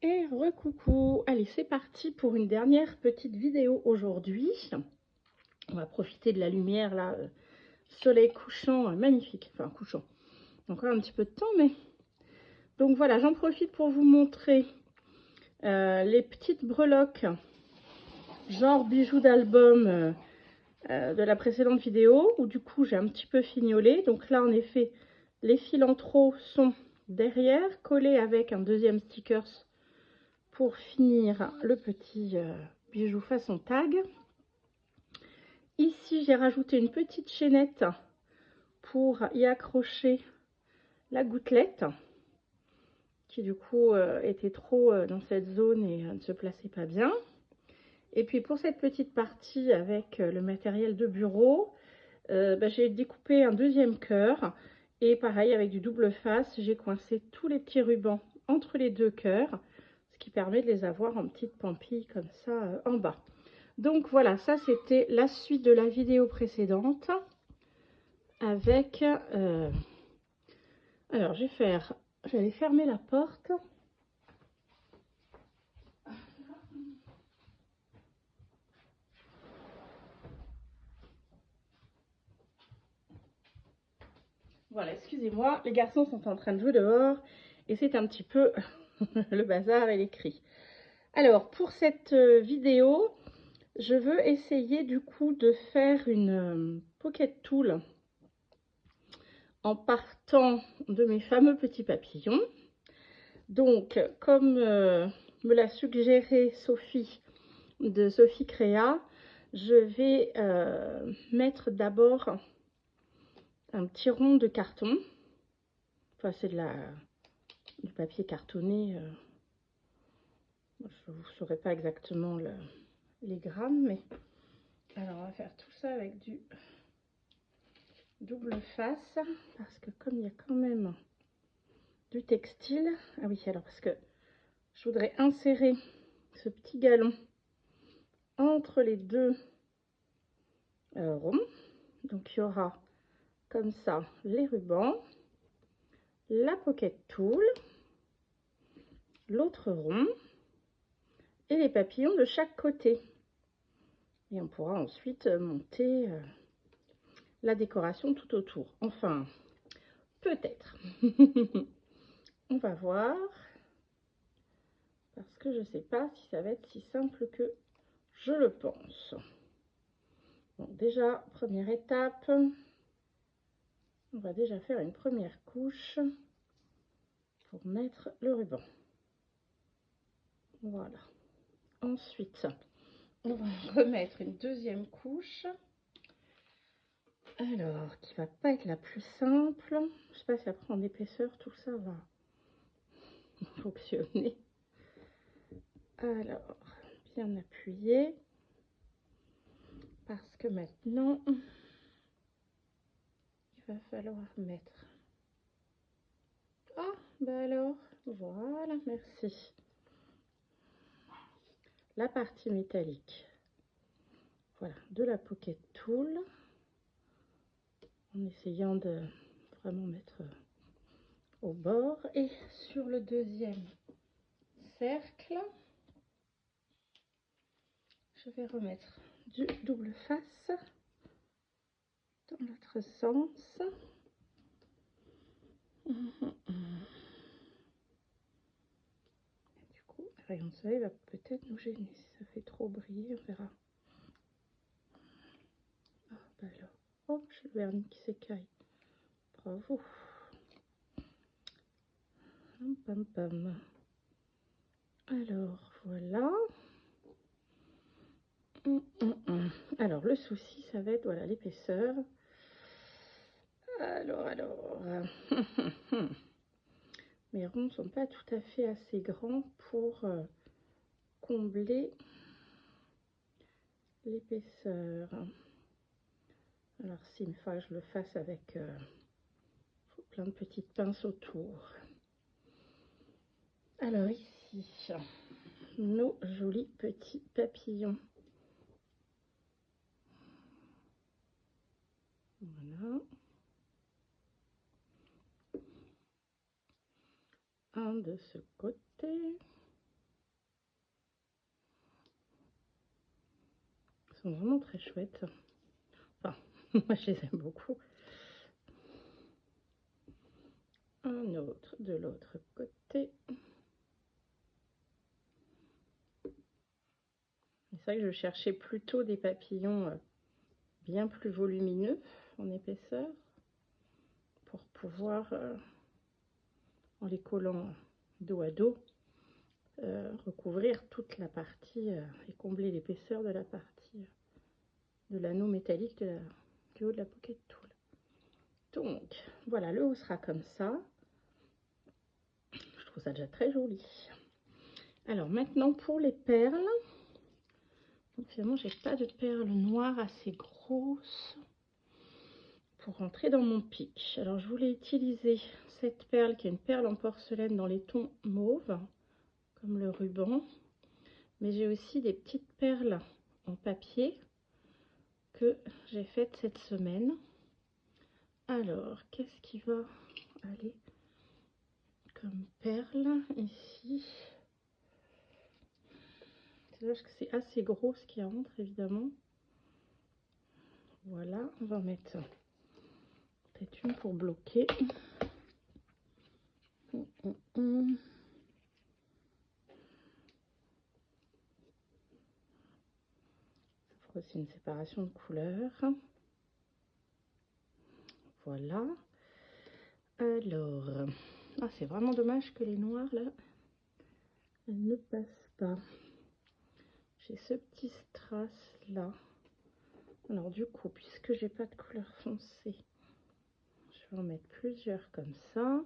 Et recoucou, allez c'est parti pour une dernière petite vidéo aujourd'hui. On va profiter de la lumière là, soleil couchant, magnifique, enfin couchant. Encore un petit peu de temps mais... Donc voilà, j'en profite pour vous montrer les petites breloques, genre bijoux d'album de la précédente vidéo, où du coup j'ai un petit peu fignolé. Donc là en effet, les fils en trop sont derrière, collés avec un deuxième sticker pour finir le petit bijou façon tag. Ici, j'ai rajouté une petite chaînette pour y accrocher la gouttelette qui du coup était trop dans cette zone et ne se plaçait pas bien. Et puis pour cette petite partie avec le matériel de bureau, j'ai découpé un deuxième cœur et pareil avec du double face, j'ai coincé tous les petits rubans entre les deux cœurs, ce qui permet de les avoir en petites pampilles comme ça en bas. Donc voilà, ça c'était la suite de la vidéo précédente avec... alors j'allais fermer la porte. Voilà, excusez-moi, les garçons sont en train de jouer dehors et c'est un petit peu le bazar et les cris. Alors pour cette vidéo, je veux essayer du coup de faire une pocket tool en partant de mes fameux petits papillons. Donc comme me l'a suggéré Sophie de Sophie Créa, je vais mettre d'abord un petit rond de carton. Enfin c'est du papier cartonné. Je ne saurais pas exactement les grammes, mais alors on va faire tout ça avec du double face parce que comme il y a quand même du textile, ah oui alors parce que je voudrais insérer ce petit galon entre les deux ronds. Donc il y aura comme ça les rubans, la pocket tool, l'autre rond et les papillons de chaque côté. Et on pourra ensuite monter la décoration tout autour. Enfin, peut-être. On va voir. Parce que je ne sais pas si ça va être si simple que je le pense. Bon, déjà, première étape. On va déjà faire une première couche pour mettre le ruban. Voilà. Ensuite, on va remettre une deuxième couche. Alors, qui va pas être la plus simple. Je sais pas si après en épaisseur, tout ça va fonctionner. Alors, bien appuyé. Parce que maintenant, il va falloir mettre... Ah, bah alors, voilà, merci. La partie métallique, voilà, de la pocket tool, en essayant de vraiment mettre au bord. Et sur le deuxième cercle, je vais remettre du double face dans l'autre sens. Du coup, le rayon de soleil va peut-être nous gêner si ça fait trop briller, on verra. Ah, bah alors, oh, j'ai le vernis qui s'écaille. Bravo. Pam, pam. Alors, voilà. Alors, le souci, ça va être, voilà, l'épaisseur. Alors. Mes ronds ne sont pas tout à fait assez grands pour combler l'épaisseur. Alors, s'il me faut que je le fasse avec plein de petites pinces autour. Alors, ici, nos jolis petits papillons. Voilà. Un de ce côté. Elles sont vraiment très chouettes. Enfin, moi je les aime beaucoup. Un autre de l'autre côté. C'est vrai que je cherchais plutôt des papillons bien plus volumineux en épaisseur pour pouvoir, en les collant dos à dos, recouvrir toute la partie et combler l'épaisseur de la partie de l'anneau métallique du haut de la Pocket Tool. Donc voilà, le haut sera comme ça. Je trouve ça déjà très joli. Alors maintenant pour les perles. Donc finalement j'ai pas de perles noires assez grosses pour rentrer dans mon pic. Alors je voulais utiliser cette perle qui est une perle en porcelaine dans les tons mauves, comme le ruban. Mais j'ai aussi des petites perles en papier que j'ai faites cette semaine. Alors, qu'est-ce qui va aller comme perle ici? C'est dommage que c'est assez gros ce qui rentre, évidemment. Voilà, on va mettre peut-être une pour bloquer. Ça fera aussi une séparation de couleurs. Voilà. Alors, ah, c'est vraiment dommage que les noirs là, elles ne passent pas. J'ai ce petit strass là. Alors du coup, puisque j'ai pas de couleur foncée, je vais en mettre plusieurs comme ça.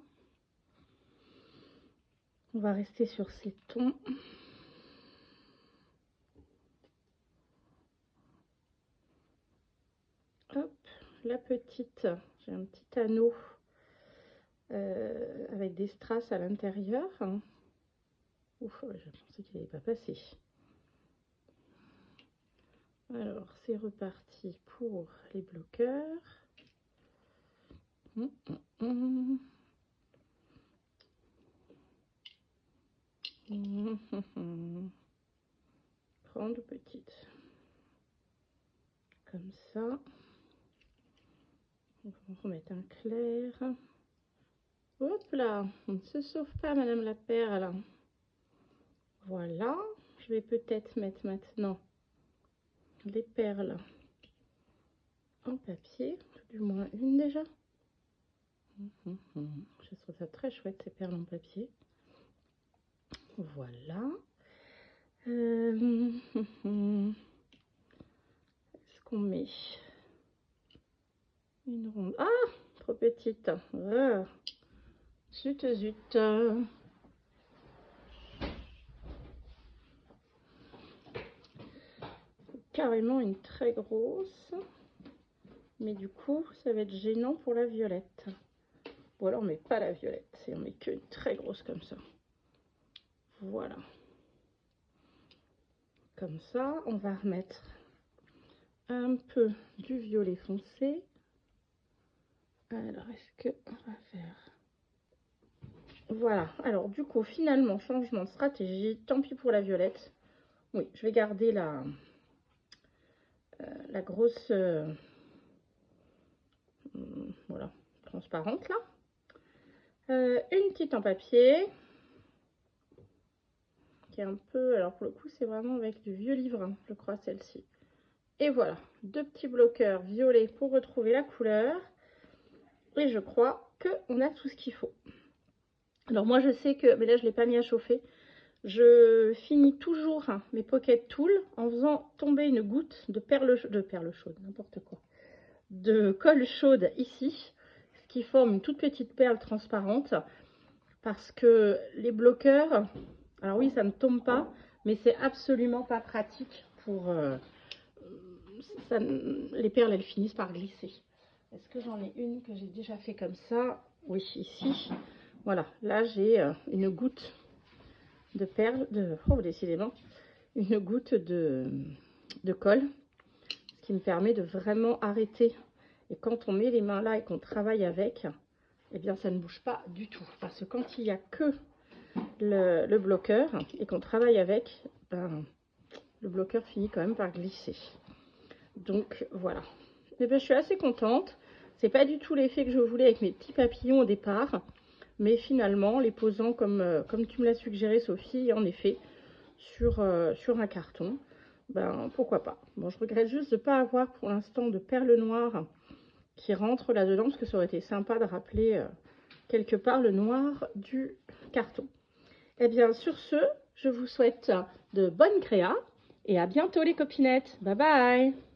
On va rester sur ces tons. Hop, la petite, j'ai un petit anneau avec des strass à l'intérieur. Ouf, je pensais qu'il n'allait pas passer. Alors, c'est reparti pour les bloqueurs. Grande ou petite. Comme ça. On va remettre un clair. Hop là, on ne se sauve pas, Madame la Perle. Voilà, je vais peut-être mettre maintenant les perles en papier, du moins une déjà. Je trouve ça très chouette, ces perles en papier. Voilà. Est-ce qu'on met une ronde? Ah, trop petite. Ah, zut, zut. Carrément une très grosse. Mais du coup, ça va être gênant pour la violette. Ou alors on met pas la violette, et on met qu'une très grosse comme ça. Voilà. Comme ça, on va remettre un peu du violet foncé. Alors, est-ce que on va faire... Voilà. Alors, du coup, finalement, changement de stratégie. Tant pis pour la violette. Oui, je vais garder la grosse... voilà, transparente, là. Une petite en papier. Qui est un peu... Alors, pour le coup, c'est vraiment avec du vieux livre, hein, je crois, celle-ci. Et voilà, deux petits bloqueurs violets pour retrouver la couleur. Et je crois qu'on a tout ce qu'il faut. Alors moi je sais que, mais là je ne l'ai pas mis à chauffer, je finis toujours mes Pocket Tools en faisant tomber une goutte de perle chaude, n'importe quoi, de colle chaude ici, ce qui forme une toute petite perle transparente, parce que les bloqueurs, alors oui ça ne tombe pas, mais c'est absolument pas pratique pour... ça, les perles elles finissent par glisser. Est-ce que j'en ai une que j'ai déjà fait comme ça? Oui, ici. Voilà, là j'ai une goutte de perles, oh décidément, une goutte de colle, ce qui me permet de vraiment arrêter. Et quand on met les mains là et qu'on travaille avec, eh bien ça ne bouge pas du tout. Parce que quand il n'y a que le bloqueur et qu'on travaille avec, ben, le bloqueur finit quand même par glisser. Donc voilà. Et bien, je suis assez contente. C'est pas du tout l'effet que je voulais avec mes petits papillons au départ. Mais finalement, les posant comme tu me l'as suggéré, Sophie, en effet, sur un carton, ben pourquoi pas. Bon, je regrette juste de ne pas avoir pour l'instant de perles noires qui rentrent là-dedans, parce que ça aurait été sympa de rappeler quelque part le noir du carton. Et bien, sur ce, je vous souhaite de bonnes créas et à bientôt les copinettes. Bye bye!